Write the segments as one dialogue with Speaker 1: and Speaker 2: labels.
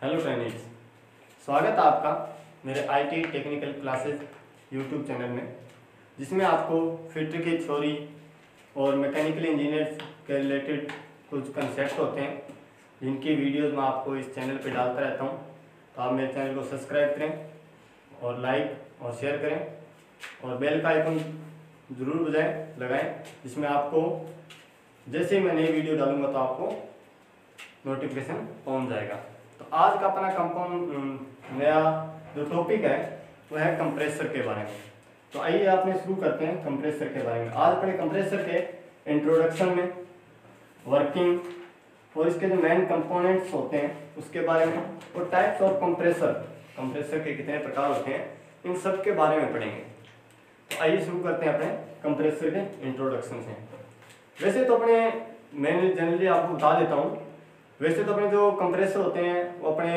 Speaker 1: Hello friends, स्वागत है आपका मेरे IT technical classes YouTube channel में, जिसमें आपको फिटर की थ्योरी और मैकेनिकल इंजीनियर्स के रिलेटेड कुछ कंसेप्ट होते हैं, जिनकी वीडियोस मैं आपको इस चैनल पे डालता रहता हूं। तो आप मेरे चैनल को सब्सक्राइब करें और लाइक और शेयर करें और बेल का आइकन ज़रूर लगाएं, जिसमें आपको जैसे ही मैं नई वीडियो डालूंगा तो आपको नोटिफिकेशन पहुंच जाएगा। तो आज का अपना कंपाउंड नया जो टॉपिक है वह है कंप्रेसर के बारे में। तो आइए आपने शुरू करते हैं कंप्रेसर के बारे में। आज अपने कंप्रेसर के इंट्रोडक्शन में, वर्किंग और इसके जो मेन कंपोनेंट्स होते हैं उसके बारे में, और टाइप्स ऑफ कंप्रेसर के कितने प्रकार होते हैं, इन सब के बारे में पढ़ेंगे। तो आइए शुरू करते हैं अपने कंप्रेसर के इंट्रोडक्शन से। वैसे तो अपने मैंने जनरली आपको बता देता हूँ, वैसे तो अपने जो कंप्रेसर होते हैं वो अपने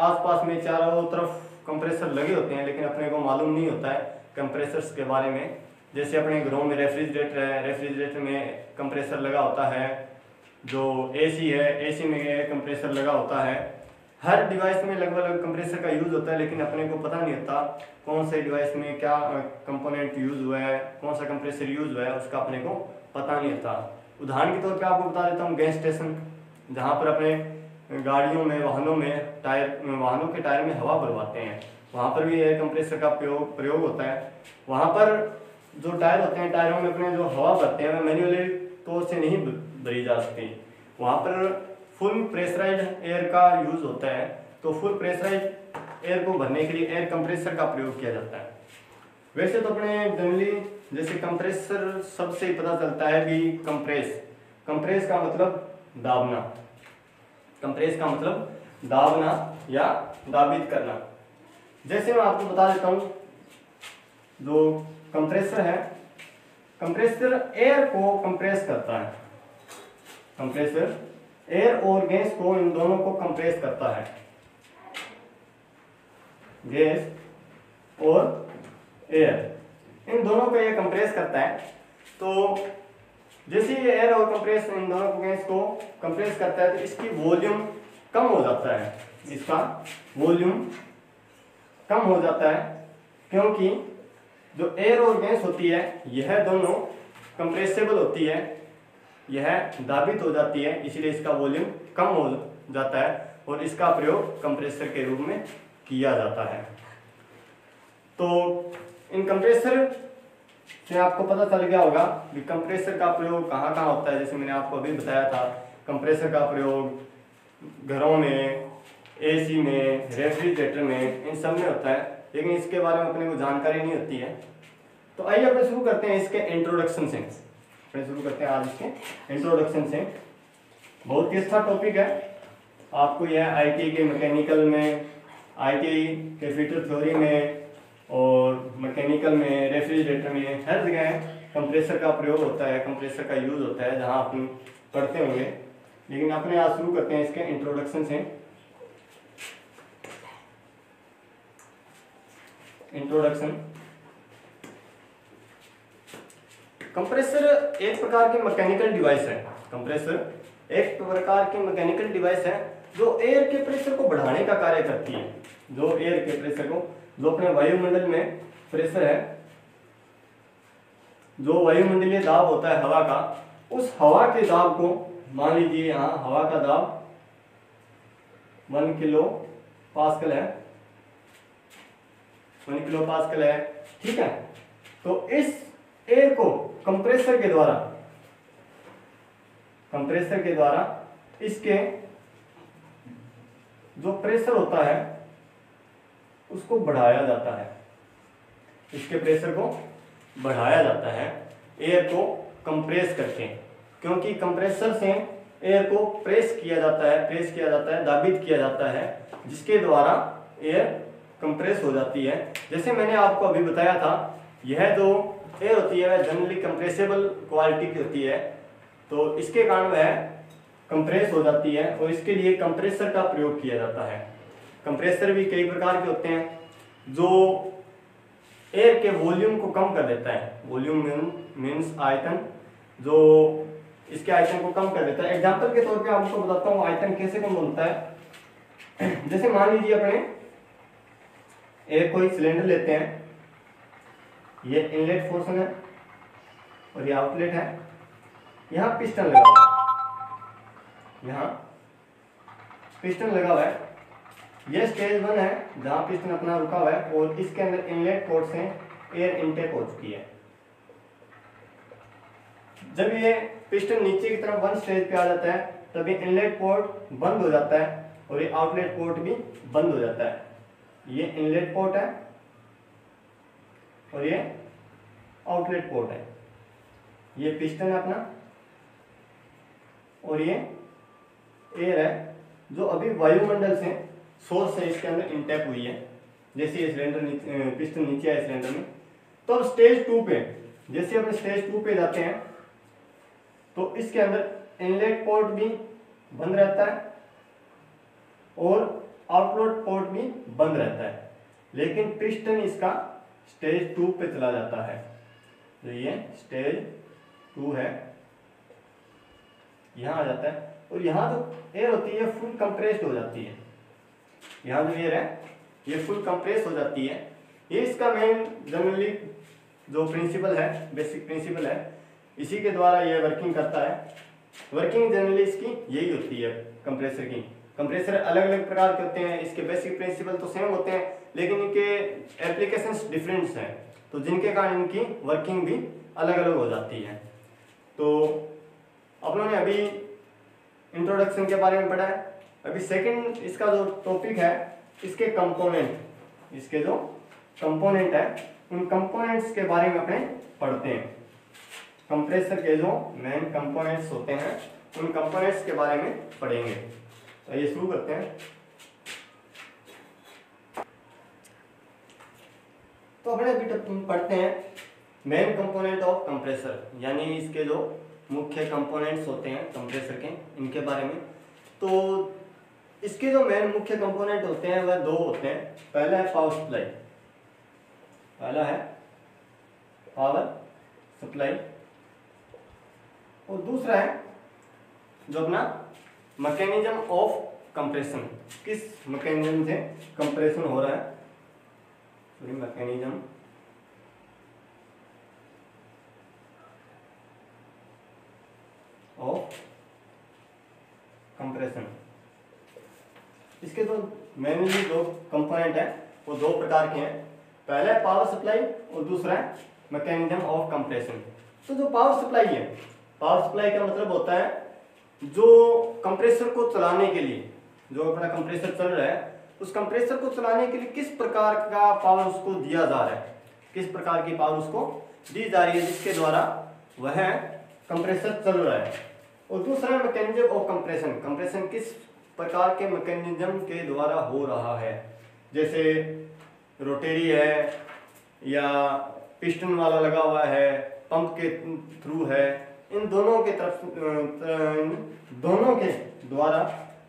Speaker 1: आसपास में चारों तरफ कंप्रेसर लगे होते हैं, लेकिन अपने को मालूम नहीं होता है कंप्रेसर्स के बारे में। जैसे अपने घरों में रेफ्रिजरेटर है, रेफ्रिजरेटर में कंप्रेसर लगा होता है। जो एसी है, एसी में कंप्रेसर लगा होता है। हर डिवाइस में लगभग कंप्रेसर का यूज़ होता है, लेकिन अपने को पता नहीं होता कौन से डिवाइस में क्या कंपोनेंट यूज़ हुआ है, कौन सा कंप्रेसर यूज़ हुआ है, उसका अपने को पता नहीं होता। उदाहरण के तौर पर आपको बता देता हूँ, गैस स्टेशन, जहाँ पर अपने गाड़ियों में, वाहनों के टायर में हवा भरवाते हैं, वहाँ पर भी एयर कंप्रेसर का प्रयोग होता है। वहाँ पर जो टायर होते हैं, टायरों में अपने जो हवा भरते हैं वह मैन्युअली तौर से नहीं भरी जा सकती। वहाँ पर फुल प्रेशराइज एयर का यूज़ होता है। तो फुल प्रेशराइज एयर को भरने के लिए एयर कंप्रेसर का प्रयोग किया जाता है। वैसे तो अपने जनरली जैसे कंप्रेसर सबसे पता चलता है भी कंप्रेस का मतलब दाबना। कंप्रेस का मतलब दाबना या दाबित करना। जैसे मैं आपको बता देता हूं, जो कंप्रेसर है, कंप्रेसर एयर को कंप्रेस करता है। कंप्रेसर एयर और गैस को, इन दोनों को कंप्रेस करता है। गैस और एयर, इन दोनों को ये कंप्रेस करता है। तो जैसे ये एयर और कंप्रेस इन दोनों को, गैस को कंप्रेस करता है, तो इसकी वॉल्यूम कम हो जाता है। इसका वॉल्यूम कम हो जाता है, क्योंकि जो एयर और गैस होती है यह दोनों कंप्रेसेबल होती है, यह दाबित हो जाती है, इसलिए इसका वॉल्यूम कम हो जाता है और इसका प्रयोग कंप्रेसर के रूप में किया जाता है। तो इन कंप्रेसर से आपको पता चल गया होगा कि कंप्रेसर का प्रयोग कहाँ कहाँ होता है। जैसे मैंने आपको अभी बताया था, कंप्रेसर का प्रयोग घरों में, एसी में, रेफ्रिजरेटर में, इन सब में होता है, लेकिन इसके बारे में अपने को जानकारी नहीं होती है। तो आइए अपने शुरू करते हैं इसके इंट्रोडक्शन से। शुरू करते हैं आज इसके इंट्रोडक्शन से। बहुत ही अच्छा टॉपिक है। आपको यह आईटी के मैकेनिकल में, आईटी के फिटर थ्योरी में और मैकेनिकल में, रेफ्रिजरेटर में, हर जगह कंप्रेसर का प्रयोग होता है, कंप्रेसर का यूज़ होता है, जहां अपन पढ़ते होंगे। लेकिन अपने आज शुरू करते हैं इसके इंट्रोडक्शन से। इंट्रोडक्शन। कंप्रेसर एक प्रकार की मैकेनिकल डिवाइस है। कंप्रेसर एक प्रकार की मैकेनिकल डिवाइस है जो एयर के प्रेशर को बढ़ाने का कार्य करती है। जो एयर के प्रेशर को, जो अपने वायुमंडल में प्रेशर है, जो वायुमंडलीय दाब होता है हवा का, उस हवा के दाब को, मान लीजिए यहाँ हवा का दाब 1 किलो पास्कल है, 1 किलो पास्कल है, ठीक है। तो इस एयर को कंप्रेसर के द्वारा इसके जो प्रेशर होता है उसको बढ़ाया जाता है। इसके प्रेशर को बढ़ाया जाता है एयर को कंप्रेस करके, क्योंकि कंप्रेसर से एयर को प्रेस किया जाता है, दाबित किया जाता है, जिसके द्वारा एयर कंप्रेस हो जाती है। जैसे मैंने आपको अभी बताया था, यह जो एयर होती है वह जनरली कंप्रेसेबल क्वालिटी की होती है, तो इसके कारण वह कंप्रेस हो जाती है और इसके लिए कंप्रेसर का प्रयोग किया जाता है। कंप्रेसर भी कई प्रकार के होते हैं, जो एयर के वॉल्यूम को कम कर देता है। वॉल्यूम मीन्स आयतन, जो इसके आयतन को कम कर देता है। एग्जांपल के तौर पे आपको बताता हूँ आयतन कैसे कम होता है। जैसे मान लीजिए अपने एक कोई सिलेंडर लेते हैं, ये इनलेट पोर्शन है और ये आउटलेट है, यहाँ पिस्टन लगा हुआ है, यहाँ पिस्टन लगा हुआ है। ये स्टेज 1 है जहाँ पिस्टन अपना रुका हुआ है और इसके अंदर इनलेट पोर्ट से एयर इनटेक हो चुकी है। जब ये पिस्टन नीचे की तरफ 1 स्टेज पे आ जाता है तभी इनलेट पोर्ट बंद हो जाता है और ये आउटलेट पोर्ट भी बंद हो जाता है। ये इनलेट पोर्ट है और ये आउटलेट पोर्ट है। ये पिस्टन है अपना और ये एयर है जो अभी वायुमंडल से सोर्स से इसके अंदर इंटेक हुई है। जैसे ये सिलेंडर पिस्टन नीचे है सिलेंडर में, तो अब स्टेज 2 पे, जैसे अपने स्टेज 2 पे जाते हैं तो इसके अंदर इनलेट पोर्ट भी बंद रहता है और आउटलेट पोर्ट भी बंद रहता है, लेकिन पिस्टन इसका स्टेज 2 पे चला जाता है। तो ये स्टेज 2 है, यहाँ आ जाता है और यहाँ जो एयर होती है फुल कंप्रेस्ड हो जाती है। यहाँ जो एयर है ये फुल कंप्रेस हो जाती है। ये इसका मेन जनरली जो प्रिंसिपल है, बेसिक प्रिंसिपल है, इसी के द्वारा ये वर्किंग करता है। वर्किंग जनरली इसकी यही होती है कंप्रेसर की। कंप्रेसर अलग अलग प्रकार के होते हैं, इसके बेसिक प्रिंसिपल तो सेम होते हैं लेकिन इनके एप्लीकेशंस डिफरेंट्स हैं, तो जिनके कारण इनकी वर्किंग भी अलग अलग हो जाती है। तो अपनों ने अभी इंट्रोडक्शन के बारे में पढ़ा है। अभी सेकंड इसका जो टॉपिक है, इसके कंपोनेंट, इसके जो कंपोनेंट है उन कंपोनेंट्स के बारे में अपने पढ़ते हैं। कंप्रेसर के जो मेन कंपोनेंट्स होते हैं उन कंपोनेंट्स के बारे में पढ़ेंगे। तो ये शुरू करते हैं। तो अपने अभी पढ़ते हैं मेन कंपोनेंट ऑफ कंप्रेसर, यानी इसके जो मुख्य कंपोनेंट्स होते हैं कंप्रेसर के, इनके बारे में। तो इसके जो मेन मुख्य कंपोनेंट होते हैं वह 2 होते हैं। पहला है पावर सप्लाई, पहला है पावर सप्लाई और दूसरा है जो अपना मैकेनिज्म ऑफ कंप्रेशन, किस मैकेनिज्म से कंप्रेशन हो रहा है, मैकेनिज्म ऑफ कंप्रेशन। इसके तो मेनली जो कंपोनेंट है वो 2 प्रकार के हैं। पहला है पावर सप्लाई और दूसरा है मैकेनिज्म ऑफ कंप्रेशन। तो जो पावर सप्लाई है, पावर सप्लाई का मतलब होता है जो कंप्रेसर को चलाने के लिए, जो अपना कंप्रेसर चल रहा है उस कंप्रेसर को चलाने के लिए किस प्रकार का पावर उसको दिया जा रहा है, किस प्रकार की पावर उसको दी जा रही है जिसके द्वारा वह कंप्रेसर चल रहा है। और दूसरा मैकेनिज्म ऑफ कंप्रेशन, कंप्रेशन किस प्रकार के मैकेनिज्म के द्वारा हो रहा है, जैसे रोटेरी है या पिस्टन वाला लगा हुआ है, पंप के थ्रू है, इन दोनों के तरफ दोनों के द्वारा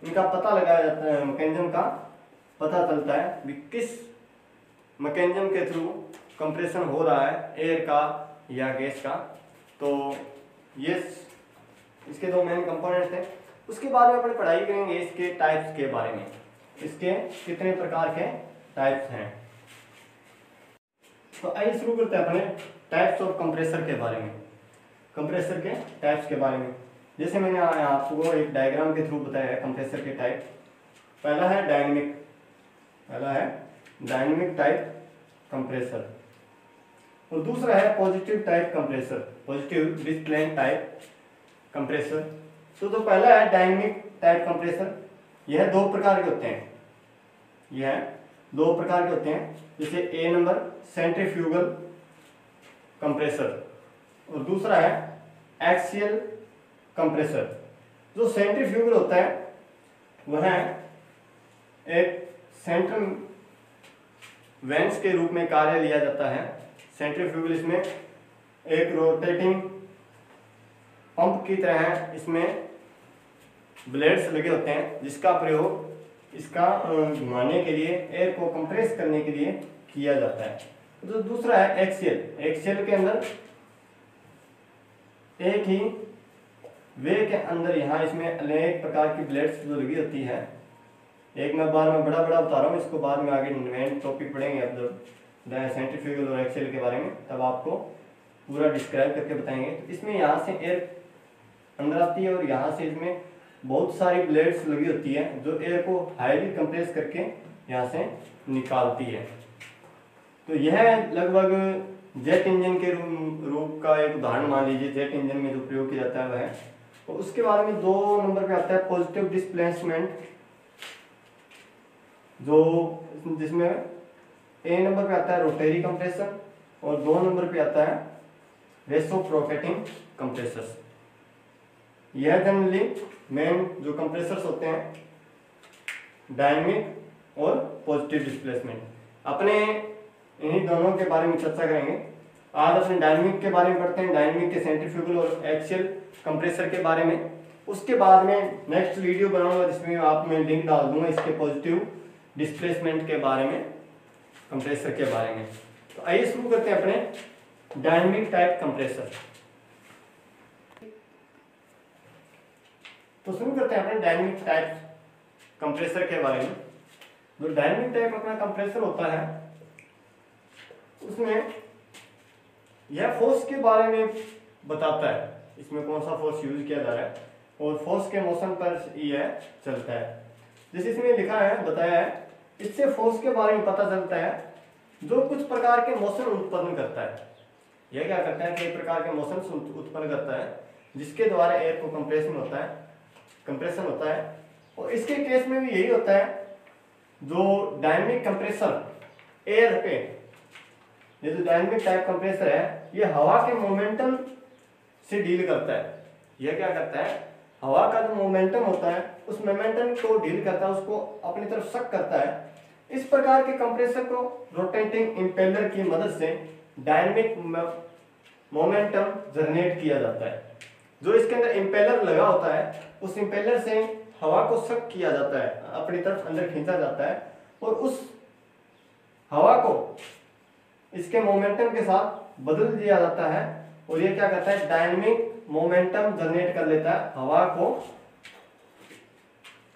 Speaker 1: इनका पता लगाया जाता है, मैकेनिज्म का पता चलता है कि किस मैकेनिज्म के थ्रू कंप्रेशन हो रहा है, एयर का या गैस का। तो ये इसके 2 मेन कंपोनेंट्स हैं। उसके बाद में अपन पढ़ाई करेंगे इसके टाइप्स के बारे में, इसके कितने प्रकार के टाइप्स हैं। तो आइए शुरू करते हैं अपने टाइप्स ऑफ कंप्रेसर के बारे में, कंप्रेसर के टाइप्स के बारे में। जैसे मैंने आपको एक डायग्राम के थ्रू बताया है कंप्रेसर के टाइप। पहला है डायनेमिक, पहला है डायनेमिक टाइप कंप्रेसर और दूसरा है positive type compressor, positive displacement type compressor. तो पहला है डायनेमिक टाइप कंप्रेसर। यह 2 प्रकार के होते हैं, यह 2 प्रकार के होते हैं। जैसे ए नंबर सेंट्रीफ्यूगल कंप्रेसर और दूसरा है एक्सियल कंप्रेसर। जो सेंट्रीफ्यूगल होता है वह एक सेंट्रल वेंट्स के रूप में कार्य लिया जाता है। सेंट्रीफ्यूगल इसमें एक रोटेटिंग पंप की तरह है, इसमें ब्लेड्स लगे होते हैं जिसका प्रयोग इसका घुमाने के लिए, एयर को कंप्रेस करने के लिए किया जाता है। तो दूसरा है एक्सियल, एक्सियल के अंदर एक ही वे के अंदर यहाँ इसमें अनेक प्रकार की ब्लेड्स जो लगी होती है, एक मैं बार में बड़ा बड़ा बता रहा हूँ, इसको बाद में आगे मेन टॉपिक पढ़ेंगे अब जब सेंट्रीफ्यूगल और एक्सेल के बारे में, तब आपको पूरा डिस्क्राइब करके बताएंगे। तो इसमें यहाँ से एयर अंदर आती है और यहाँ से इसमें बहुत सारी ब्लेड्स लगी होती है जो एयर को हाईली कंप्रेस करके यहाँ से निकालती है। तो यह लगभग जेट इंजन के रूप का एक उदाहरण मान लीजिए। जेट इंजन में जो प्रयोग किया जाता है वह, तो उसके बाद में 2 नंबर पे आता है पॉजिटिव डिस्प्लेसमेंट, जो जिसमें ए नंबर पे आता है रोटरी कंप्रेसर और 2 नंबर पे आता है रेसिप्रोकेटिंग कंप्रेसर्स। यह जनरली मेन जो कंप्रेसर्स होते हैं डायनेमिक और पॉजिटिव डिस्प्लेसमेंट। अपने इन्हीं दोनों के बारे में चर्चा करेंगे। आज अपने डायनेमिक के बारे में पढ़ते हैं, डायनेमिक के सेंट्रीफ्यूगल और एक्सियल कंप्रेसर के बारे में। उसके बाद में नेक्स्ट वीडियो बनाऊंगा जिसमें आप मैं लिंक डाल दूंगा इसके पॉजिटिव डिस्प्लेसमेंट के बारे में, कंप्रेसर के बारे में। तो आइए शुरू करते हैं अपने डायनेमिक टाइप कंप्रेसर। तो शुरू करते हैं अपने डायनेमिक टाइप कंप्रेसर के बारे में। जो डायनेमिक टाइप अपना कंप्रेसर होता है उसमें यह फोर्स के बारे में बताता है, इसमें कौन सा फोर्स यूज किया जा रहा है और फोर्स के मोशन पर यह चलता है। जैसे इसमें लिखा है, बताया है, इससे फोर्स के बारे में पता चलता है जो कुछ प्रकार के मोशन उत्पन्न करता है। यह क्या करता है, कई प्रकार के मोशन उत्पन्न करता है जिसके द्वारा एयर को कंप्रेशन होता है। और इसके केस में भी यही होता है, जो डायनेमिक कंप्रेसर एयर पे, ये जो डायनेमिक टाइप कंप्रेसर है ये हवा के मोमेंटम से डील करता है। यह क्या करता है, हवा का जो मोमेंटम होता है उस मोमेंटम को डील करता है, उसको अपनी तरफ सक करता है। इस प्रकार के कंप्रेसर को रोटेटिंग इंपेलर की मदद से डायनेमिक मोमेंटम जनरेट किया जाता है। जो इसके अंदर इंपेलर लगा होता है उस इंपेलर से हवा को सक किया जाता है, अपनी तरफ अंदर खींचा जाता है और उस हवा को इसके मोमेंटम के साथ बदल दिया जाता है। और ये क्या करता है, डायनेमिक मोमेंटम जनरेट कर लेता है हवा को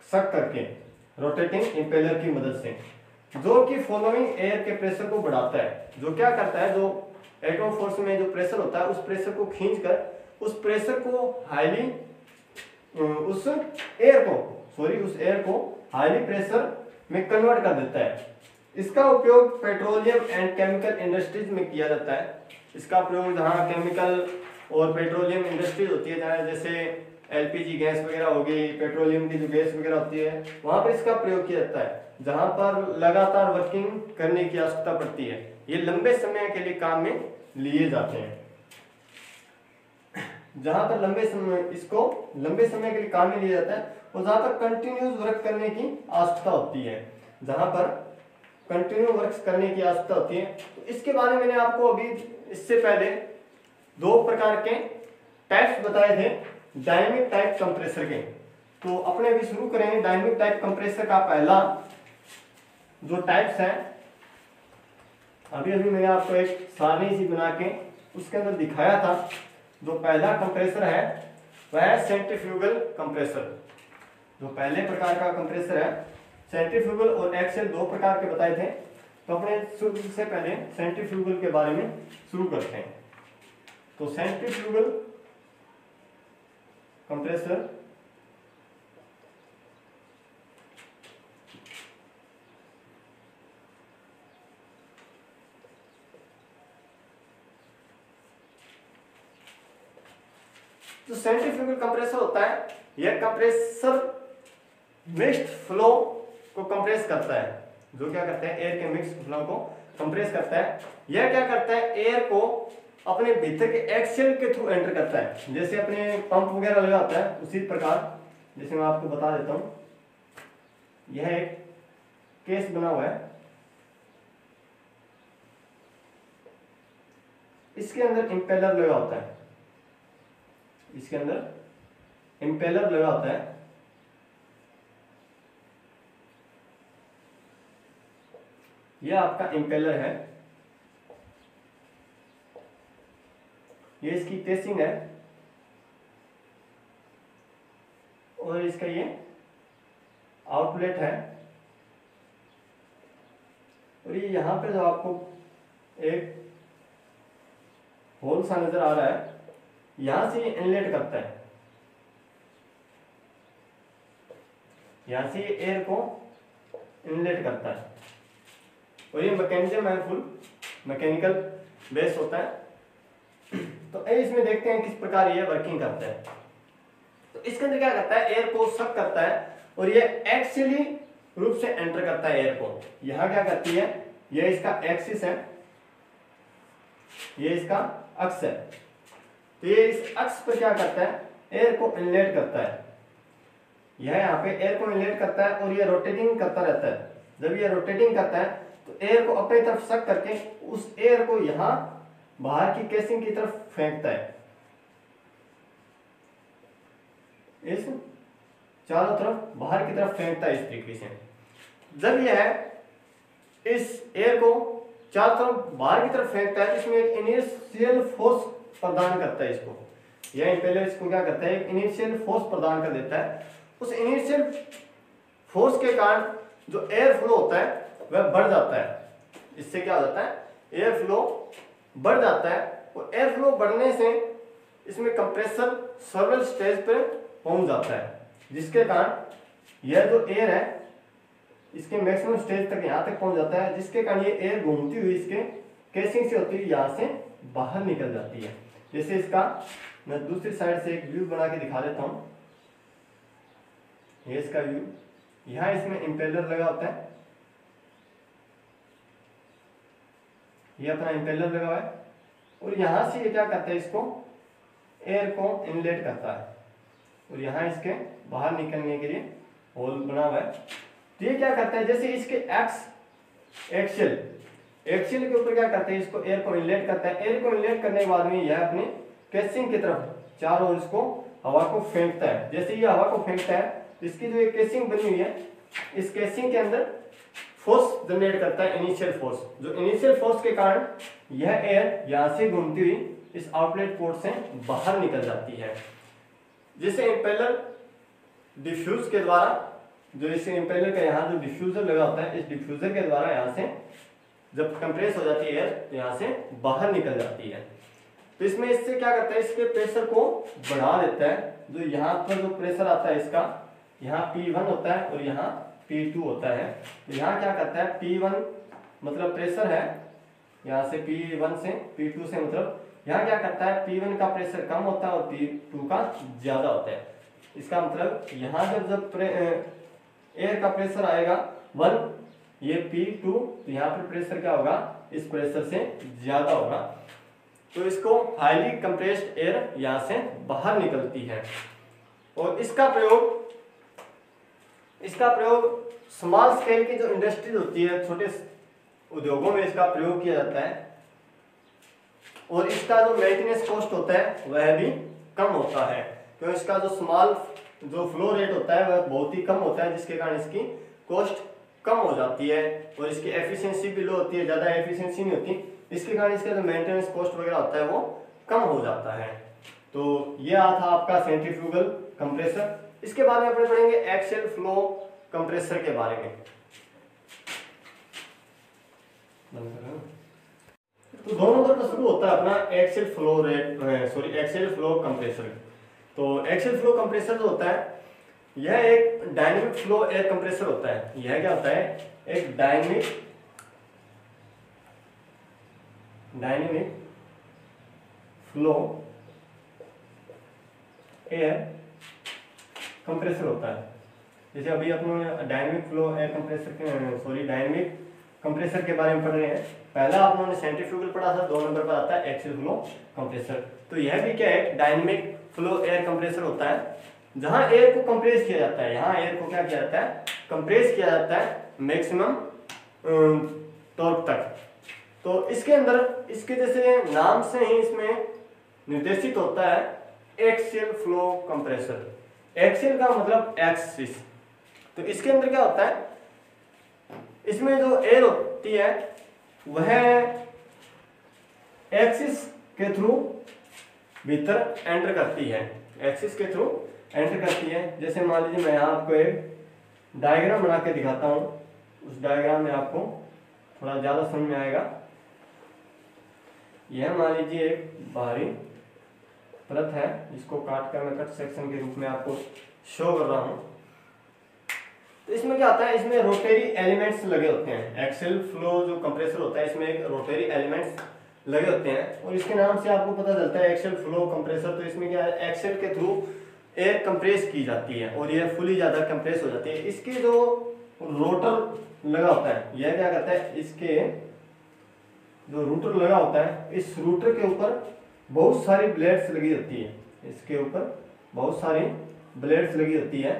Speaker 1: सक करके रोटेटिंग इंपेलर की मदद से, जो कि फॉलोइंग एयर के प्रेशर को बढ़ाता है। जो क्या करता है, जो एटमॉस्फेरिक फोर्स में जो प्रेशर होता है उस प्रेशर को खींचकर उस प्रेशर को हाईली उस एयर को हाईली प्रेशर में कन्वर्ट कर देता है। इसका उपयोग पेट्रोलियम एंड केमिकल इंडस्ट्रीज में किया जाता है। इसका प्रयोग जहाँ केमिकल और पेट्रोलियम इंडस्ट्रीज होती है, जहाँ जैसे एलपीजी गैस वगैरह हो गई, पेट्रोलियम की जो गैस वगैरह होती है, वहां पर इसका प्रयोग किया जाता है। जहां पर लगातार वर्किंग करने की आवश्यकता पड़ती है, ये लंबे समय के लिए काम में लिए जाते हैं। जहां पर लंबे समय के लिए काम में लिया जाता है और जहां पर कंटिन्यूस वर्क करने की आवश्यकता होती है, तो इसके बारे में मैंने आपको अभी इससे पहले 2 प्रकार के टाइप्स बताए थे डायनेमिक टाइप कंप्रेसर के। तो अपने अभी शुरू करेंगे डायनेमिक टाइप कंप्रेसर का पहला जो टाइप्स है। अभी मैंने आपको एक सारणी सी बना के उसके अंदर दिखाया था। जो पहला कंप्रेसर है वह है सेंट्रीफ्यूगल कंप्रेसर। जो पहले प्रकार का कंप्रेसर है, सेंट्रीफ्यूगल और एक्सियल 2 प्रकार के बताए थे। तो अपने सबसे पहले सेंट्रीफ्यूगल के बारे में शुरू करते हैं। तो सेंट्रीफ्यूगल कंप्रेसर जो सेंट्रीफ्यूगल कंप्रेसर होता है, यह कंप्रेसर मिक्स्ड फ्लो को कंप्रेस करता है। जो क्या करता है, एयर के मिक्स्ड फ्लो को कंप्रेस करता है। यह क्या करता है, एयर को अपने भीतर के एक्सियल के थ्रू एंटर करता है। जैसे अपने पंप वगैरह लगा होता है उसी प्रकार, जैसे मैं आपको बता देता हूं, यह एक केस बना हुआ है, इसके अंदर इंपेलर लगा होता है, यह आपका इंपेलर है, ये इसकी केसिंग है और इसका ये आउटलेट है और ये यहाँ पे जो आपको एक होल सा नजर आ रहा है, यहां से ये इनलेट करता है, यहां से ये एयर को इनलेट करता है, और ये मैकेनिज्म है फुल मैकेनिकल बेस होता है। तो इसमें देखते हैं किस प्रकार ये वर्किंग करता है। तो इसके अंदर क्या करता है, एयर को सक करता है और ये एक्सियली रूप से एंटर करता है एयर को। यहां क्या करती है, ये इसका एक्सिस है, ये इसका अक्ष है, तो ये इस अक्ष पर क्या करता है, एयर को इनलेट करता है। यह यहाँ पे एयर को इनलेट करता है और ये रोटेटिंग करता रहता है। जब ये रोटेटिंग करता है तो एयर को अपनी तरफ सक करके उस एयर को यहाँ बाहर की केसिंग की तरफ फेंकता है, इस चारों तरफ बाहर की तरफ फेंकता है इस तरीके से। जब यह इस एयर को चारों तरफ बाहर की तरफ फेंकता है, इसमें एक इनिशियल फोर्स प्रदान करता है इसको। यह इंपेलर इसको क्या करता है, एक इनिशियल फोर्स प्रदान कर देता है। उस इनिशियल फोर्स के कारण जो एयर फ्लो होता है वह बढ़ जाता है। इससे क्या हो जाता है, एयर फ्लो बढ़ जाता है, और एयर फ्लो बढ़ने से इसमें कंप्रेसर सर्वल स्टेज पर पहुंच जाता है, जिसके कारण यह जो एयर है इसके मैक्सिमम स्टेज तक यहाँ तक पहुंच जाता है, जिसके कारण ये एयर घूमती हुई इसके केसिंग से होती हुई यहाँ से बाहर निकल जाती है। जैसे इसका मैं दूसरी साइड से एक व्यू बना के दिखा देता हूँ। ये इसका व्यू, यहाँ इसमें इंपेलर लगा होता है, ये अपना इंपेलर लगा हुआ है, और यहाँ से ये क्या करता है, इसको एयर को इनलेट करता है, और यहाँ इसके बाहर निकलने के लिए होल बना हुआ है। तो ये क्या करता है, जैसे इसके एक्सियल के ऊपर क्या करते हैं, इसको एयर को इनलेट करता है। एयर को इनलेट करने के बाद में यह अपने केसिंग की तरफ चारों ओर इसको हवा को फेंकता है। जैसे ये हवा को फेंकता है, इसकी जो एक केसिंग बनी हुई है, इस केसिंग के अंदर फोर्स जनरेट करता है, इनिशियल फोर्स। जो इनिशियल फोर्स के कारण यह एयर यहाँ से घूमती हुई इस आउटलेट पोर्ट से बाहर निकल जाती है। जिसे इंपेलर डिफ्यूज के द्वारा, जो इस इंपेलर का यहाँ जो डिफ्यूजर लगा होता है, इस डिफ्यूजर के द्वारा यहाँ से जब कंप्रेस हो जाती है एयर, तो यहाँ से बाहर निकल जाती है। तो इसमें इससे क्या करता है, इसके प्रेशर को बढ़ा देता है। जो यहाँ पर जो प्रेशर आता है इसका, यहाँ P1 होता है और यहाँ P2 होता है। तो यहाँ क्या करता है, P1 मतलब प्रेशर है, यहाँ से P1 से P2 से मतलब यहाँ क्या करता है, P1 का प्रेशर कम होता है और P2 का ज्यादा होता है। इसका मतलब यहाँ जब एयर का प्रेशर आएगा 1, ये P2, तो यहाँ पर प्रेशर क्या होगा, इस प्रेशर से ज्यादा होगा। तो इसको हाईली कंप्रेस्ड एयर यहाँ से बाहर निकलती है। और इसका प्रयोग स्मॉल स्केल की जो इंडस्ट्रीज होती है, छोटे उद्योगों में इसका प्रयोग किया जाता है, और इसका जो मेंटेनेंस कॉस्ट होता है वह भी कम होता है, क्योंकि इसका जो फ्लो रेट होता है वह बहुत ही कम होता है, जिसके कारण इसकी कॉस्ट कम हो जाती है और इसकी एफिशिएंसी भी लो होती है, ज़्यादा एफिशिएंसी नहीं होती, इसके कारण इसका जो मेंटेनेंस कॉस्ट वगैरह होता है वो कम हो जाता है। तो ये था आपका सेंट्रीफ्यूगल कंप्रेसर। इसके बाद में अपन पढ़ेंगे एक्सियल फ्लो कंप्रेसर के बारे में। तो दोनों तरफ शुरू होता है अपना एक्सियल फ्लो कंप्रेसर। तो एक्सियल फ्लो कंप्रेसर जो होता है यह एक डायनेमिक फ्लो एयर कंप्रेसर होता है। यह क्या होता है, एक डायनेमिक फ्लो एयर कंप्रेसर होता है। जैसे अभी अपने डायनेमिक कंप्रेसर के बारे में पढ़ रहे हैं। पहला आप लोगों ने सेंट्रीफ्यूगल पढ़ा था, 2 नंबर पर आता है एक्सियल फ्लो कंप्रेसर। तो यह भी क्या है, डायनेमिक फ्लो एयर कंप्रेसर होता है, जहां एयर को कंप्रेस किया जाता है। यहाँ एयर को क्या किया जाता है, कंप्रेस किया जाता है मैक्सिमम टॉर्क तक। तो इसके अंदर इसके जैसे नाम से ही इसमें निर्देशित होता है एक्सियल फ्लो कंप्रेसर। एक्सियल का मतलब एक्सिस। तो इसके अंदर क्या होता है, इसमें जो एयर होती है वह एक्सिस के थ्रू भीतर एंटर करती है, एक्सिस के थ्रू एंटर करती है। जैसे मान लीजिए मैं यहाँ आपको एक डायग्राम बना के दिखाता हूँ, उस डायग्राम में आपको थोड़ा ज़्यादा समझ में आएगा। यह मान लीजिए एक बाहरी परत है जिसको काट कर मैं कट सेक्शन के रूप में आपको शो कर रहा हूँ। तो इसमें क्या आता है, इसमें रोटरी एलिमेंट्स लगे होते हैं। एक्सेल फ्लो जो कंप्रेसर होता है इसमें एक रोटरी एलिमेंट्स लगे होते हैं और इसके नाम से आपको पता चलता है एक्सेल फ्लो कंप्रेसर। तो इसमें क्या है, एक्सेल के थ्रू एयर कंप्रेस की जाती है और यह फुली ज़्यादा कंप्रेस हो जाती है। इसके जो रोटर लगा होता है, यह क्या करता है, इसके जो रूटर लगा होता है, इस रूटर के ऊपर बहुत सारी ब्लेड्स लगी होती है। इसके ऊपर बहुत सारी ब्लेड्स लगी होती है,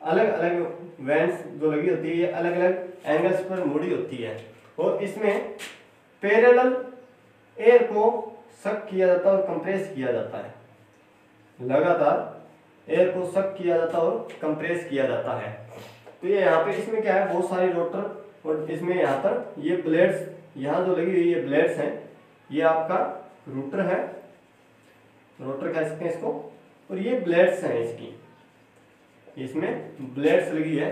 Speaker 1: अलग अलग वेंट्स जो लगी होती है, अलग अलग एंगल्स पर मुड़ी होती है और इसमें पैरेलल एयर को सक किया जाता है और कंप्रेस किया जाता है। लगातार एयर को सक किया जाता है और कंप्रेस किया जाता है। तो ये यहाँ पे इसमें क्या है, बहुत सारी रोटर और इसमें यहाँ पर ये ब्लेड्स, यहाँ जो लगी हुई ये ब्लेड्स हैं, ये आपका रूटर है, रोटर कह सकते हैं इसको, और ये ब्लेड्स हैं इसकी, इसमें ब्लेड्स लगी है।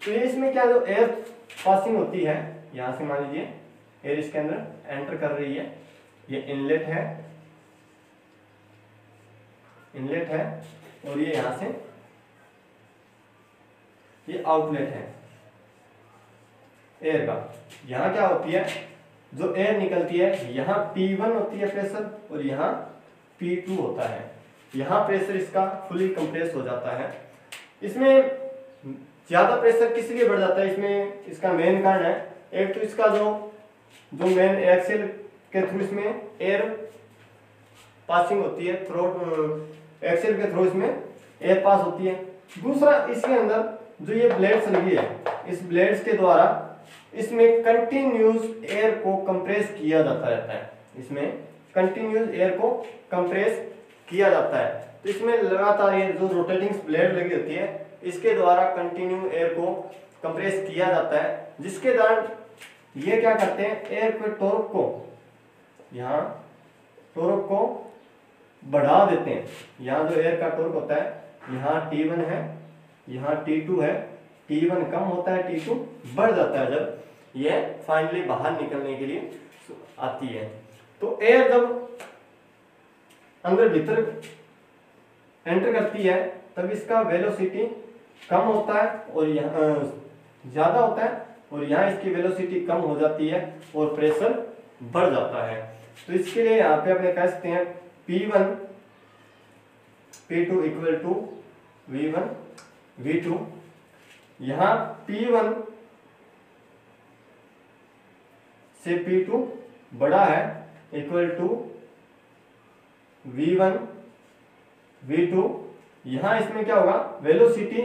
Speaker 1: तो ये इसमें क्या, जो एयर पासिंग होती है, यहाँ से मान लीजिए एयर इसके अंदर एंटर कर रही है, ये इनलेट है, इनलेट है और ये यहाँ से ये आउटलेट है एयर का। यहाँ क्या होती है, जो एयर निकलती है, यहाँ P1 होती है प्रेशर और यहाँ P2 होता है। यहाँ प्रेशर इसका फुली कंप्रेस हो जाता है। इसमें ज़्यादा प्रेशर किस लिए बढ़ जाता है, इसमें इसका मेन कारण है, एक तो इसका जो मेन एक्सेल के थ्रू इसमें एयर पासिंग होती है, थ्रू एक्सेल के थ्रू इसमें एयर पास होती है। दूसरा, इसके अंदर जो ये ब्लेड्स लगी है, इस ब्लेड्स के द्वारा इसमें कंटिन्यूस एयर को कंप्रेस किया जाता रहता है, इसमें कंटिन्यूस एयर को कंप्रेस किया जाता है। तो इसमें लगातार ये जो रोटेटिंग ब्लेड लगी होती है, इसके द्वारा कंटिन्यू एयर को कंप्रेस किया जाता है, जिसके दौरान ये क्या करते हैं, एयर के टॉर्क को, यहाँ टॉर्क को बढ़ा देते हैं। यहाँ जो एयर का टॉर्क होता है, यहाँ T1 है, यहाँ T2 है, T1 कम होता है, T2 बढ़ जाता है जब ये फाइनली बाहर निकलने के लिए आती है। तो एयर जब अंदर भीतर एंटर करती है तब इसका वेलोसिटी कम होता है और यहाँ ज़्यादा होता है, और यहाँ इसकी वेलोसिटी कम हो जाती है और प्रेशर बढ़ जाता है। तो इसके लिए यहाँ पे अपने कह सकते हैं P1 P2 equal to V1 V2। यहाँ P1 से P2 बड़ा है इक्वल टू V1 V2। यहाँ इसमें क्या होगा, वेलोसिटी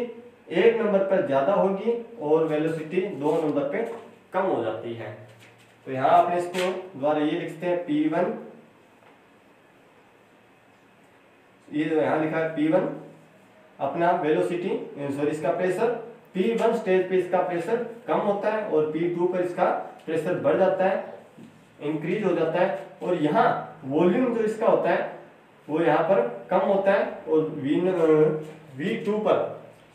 Speaker 1: एक नंबर पर ज्यादा होगी और वेलोसिटी 2 नंबर पे कम हो जाती है। तो यहाँ आपने इसको द्वारा ये लिखते हैं P1, ये जो यहाँ लिखा है P1 अपना वेलोसिटी सॉरी इसका प्रेशर, P1 स्टेज पे इसका प्रेशर कम होता है और P2 पर इसका प्रेशर बढ़ जाता है, इंक्रीज हो जाता है। और यहाँ वॉल्यूम जो इसका होता है वो यहाँ पर कम होता है और V2 पर,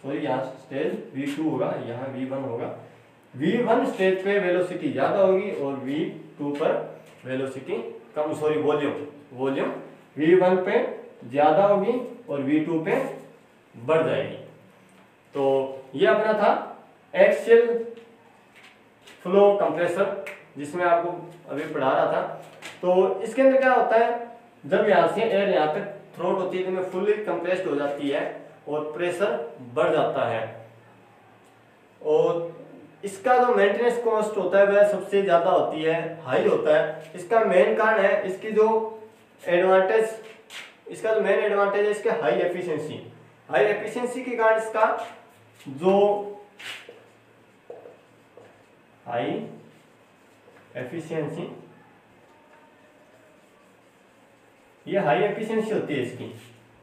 Speaker 1: सॉरी यहाँ स्टेज V2 होगा, यहाँ V1 होगा। V1 स्टेज पे वेलोसिटी ज्यादा होगी और V2 पर वेलोसिटी कम, सॉरी वॉल्यूम V1 पे ज्यादा होगी और V2 पे बढ़ जाएगी। तो ये अपना था एक्सियल फ्लो कंप्रेसर, जिसमें आपको अभी पढ़ा रहा था। तो इसके अंदर क्या होता है, जब यहाँ से एयर यहाँ पे थ्रोट होती है तो में फुल्ली कंप्रेस्ड हो जाती है और प्रेशर बढ़ जाता है। और इसका जो मेंटेनेंस कॉस्ट होता है वह सबसे ज़्यादा होती है, हाई होता है। इसका मेन कारण है, इसकी जो एडवांटेज, इसका जो मेन एडवांटेज है इसके हाई एफिशिएंसी। हाई एफिशिएंसी के कारण इसका जो हाई एफिशिएंसी, ये हाई एफिशिएंसी होती है इसकी,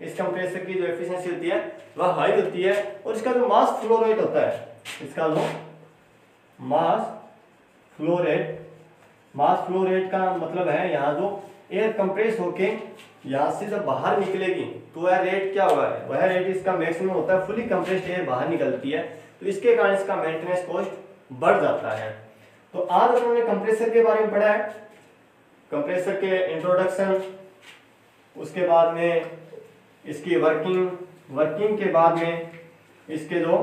Speaker 1: इस कंप्रेसर की जो एफिशिएंसी होती है वह हाई होती है। और इसका जो मास फ्लो रेट होता है, इसका जो मास फ्लो रेट का मतलब है यहाँ जो एयर कंप्रेस होके यहाँ से जब बाहर निकलेगी तो वह रेट क्या होगा, वह रेट इसका मैक्सिमम होता है, फुली कंप्रेस्ड एयर बाहर निकलती है। तो इसके कारण इसका मेंटेनेंस कॉस्ट बढ़ जाता है। तो आज अपन ने कंप्रेसर के बारे में पढ़ा है, कंप्रेसर के इंट्रोडक्शन, उसके बाद में इसकी वर्किंग के बाद में इसके जो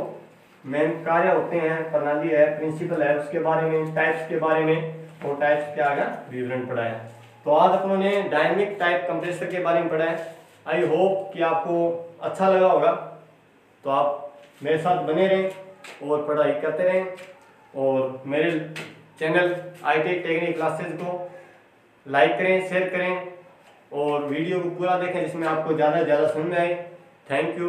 Speaker 1: मेन कार्य होते हैं, प्रणाली है, प्रिंसिपल है, उसके बारे में, टाइप्स के बारे में, वो टाइप्स के आगे विवरण पढ़ा है। तो आज अपनों ने डायनेमिक टाइप कंप्रेसर के बारे में पढ़ा है। आई होप कि आपको अच्छा लगा होगा। तो आप मेरे साथ बने रहें और पढ़ाई करते रहें और मेरे चैनल आईटी टेक्निकल क्लासेज को लाइक करें, शेयर करें और वीडियो को पूरा देखें जिसमें आपको ज़्यादा से ज़्यादा समझ में आए। Thank you.